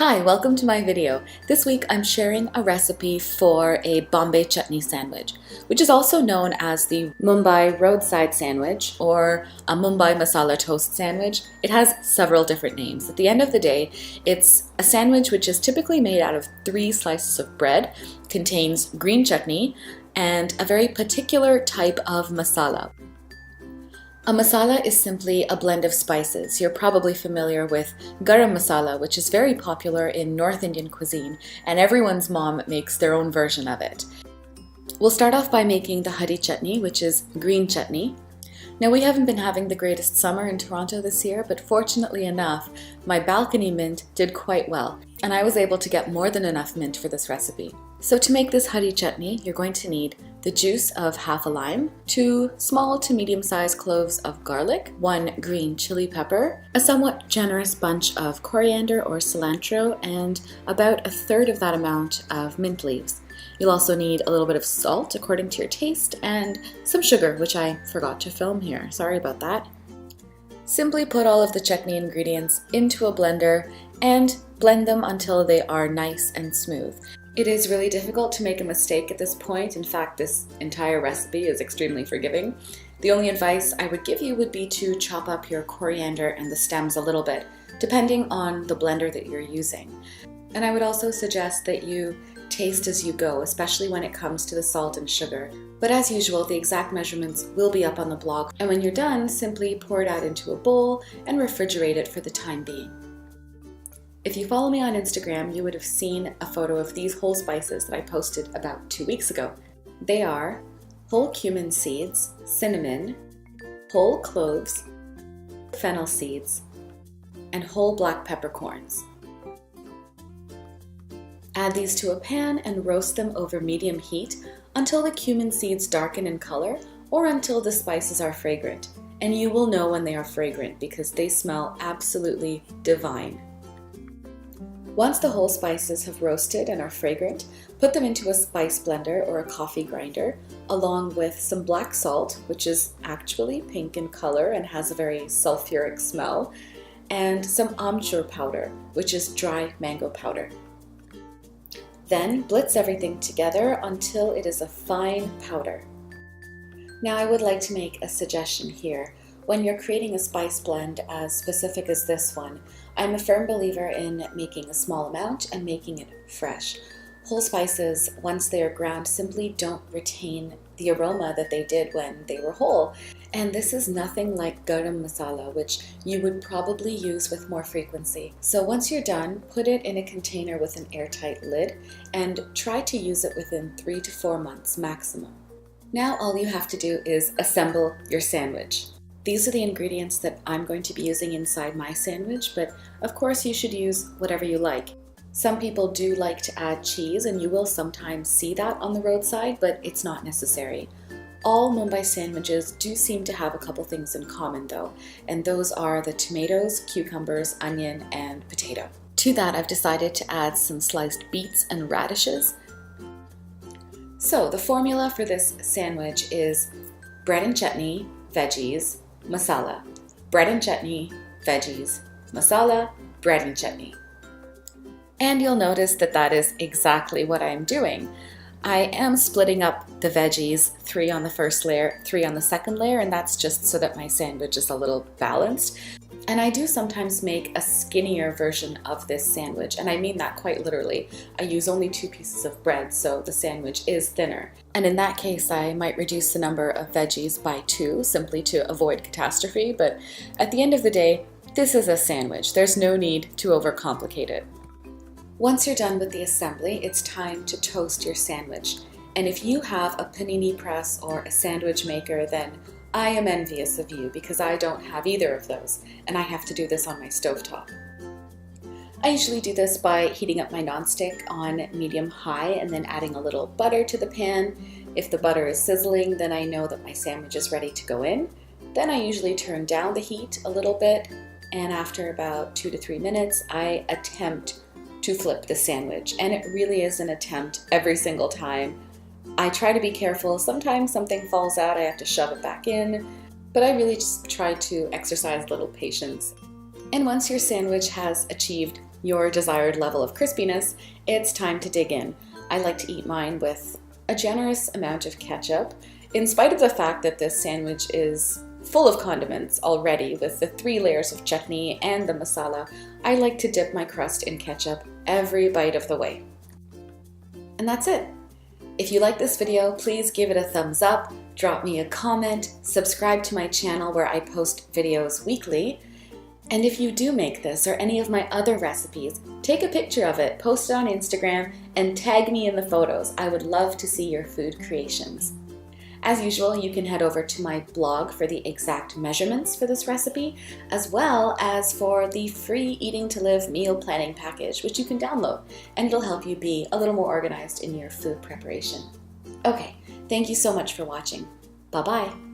Hi, welcome to my video. This week I'm sharing a recipe for a Bombay chutney sandwich, which is also known as the Mumbai roadside sandwich or a Mumbai masala toast sandwich. It has several different names. At the end of the day, it's a sandwich which is typically made out of 3 slices of bread, contains green chutney, and a very particular type of masala. A masala is simply a blend of spices. You're probably familiar with garam masala, which is very popular in North Indian cuisine, and everyone's mom makes their own version of it. We'll start off by making the hari chutney, which is green chutney. Now, we haven't been having the greatest summer in Toronto this year, but fortunately enough, my balcony mint did quite well, and I was able to get more than enough mint for this recipe. So to make this hari chutney, you're going to need the juice of half a lime, 2 small to medium-sized cloves of garlic, 1 green chili pepper, a somewhat generous bunch of coriander or cilantro, and about 1/3 of that amount of mint leaves. You'll also need a little bit of salt according to your taste and some sugar, which I forgot to film here. Sorry about that. Simply put all of the chutney ingredients into a blender and blend them until they are nice and smooth. It is really difficult to make a mistake at this point. In fact, this entire recipe is extremely forgiving. The only advice I would give you would be to chop up your coriander and the stems a little bit, depending on the blender that you're using. And I would also suggest that you taste as you go, especially when it comes to the salt and sugar. But as usual, the exact measurements will be up on the blog. And when you're done, simply pour it out into a bowl and refrigerate it for the time being. If you follow me on Instagram, you would have seen a photo of these whole spices that I posted about 2 weeks ago. They are whole cumin seeds, cinnamon, whole cloves, fennel seeds, and whole black peppercorns. Add these to a pan and roast them over medium heat until the cumin seeds darken in color or until the spices are fragrant. And you will know when they are fragrant because they smell absolutely divine. Once the whole spices have roasted and are fragrant, put them into a spice blender or a coffee grinder, along with some black salt, which is actually pink in color and has a very sulfuric smell, and some amchur powder, which is dry mango powder. Then blitz everything together until it is a fine powder. Now, I would like to make a suggestion here. When you're creating a spice blend as specific as this one, I'm a firm believer in making a small amount and making it fresh. Whole spices, once they are ground, simply don't retain the aroma that they did when they were whole. And this is nothing like garam masala, which you would probably use with more frequency. So once you're done, put it in a container with an airtight lid and try to use it within 3 to 4 months maximum. Now all you have to do is assemble your sandwich. These are the ingredients that I'm going to be using inside my sandwich, but of course you should use whatever you like. Some people do like to add cheese, and you will sometimes see that on the roadside, but it's not necessary. All Mumbai sandwiches do seem to have a couple things in common though, and those are the tomatoes, cucumbers, onion, and potato. To that, I've decided to add some sliced beets and radishes. So the formula for this sandwich is bread and chutney, veggies, masala. Bread and chutney, veggies, masala, bread and chutney. And you'll notice that that is exactly what I'm doing. I am splitting up the veggies, 3 on the first layer, 3 on the second layer, and that's just so that my sandwich is a little balanced. And I do sometimes make a skinnier version of this sandwich, and I mean that quite literally. I use only 2 pieces of bread, so the sandwich is thinner. And in that case, I might reduce the number of veggies by 2, simply to avoid catastrophe, but at the end of the day, this is a sandwich. There's no need to overcomplicate it. Once you're done with the assembly, it's time to toast your sandwich. And if you have a panini press or a sandwich maker, then I am envious of you because I don't have either of those, and I have to do this on my stovetop. I usually do this by heating up my nonstick on medium-high and then adding a little butter to the pan. If the butter is sizzling, then I know that my sandwich is ready to go in. Then I usually turn down the heat a little bit, and after about 2 to 3 minutes, I attempt to flip the sandwich, and it really is an attempt every single time. I try to be careful. Sometimes something falls out, I have to shove it back in, but I really just try to exercise a little patience. And once your sandwich has achieved your desired level of crispiness, it's time to dig in. I like to eat mine with a generous amount of ketchup, in spite of the fact that this sandwich is full of condiments already with the 3 layers of chutney and the masala. I like to dip my crust in ketchup every bite of the way. And that's it. If you like this video, please give it a thumbs up, drop me a comment, subscribe to my channel where I post videos weekly. And if you do make this or any of my other recipes, take a picture of it, post it on Instagram, and tag me in the photos. I would love to see your food creations. As usual, you can head over to my blog for the exact measurements for this recipe, as well as for the free Eating to Live meal planning package, which you can download, and it'll help you be a little more organized in your food preparation. Okay, thank you so much for watching. Bye-bye.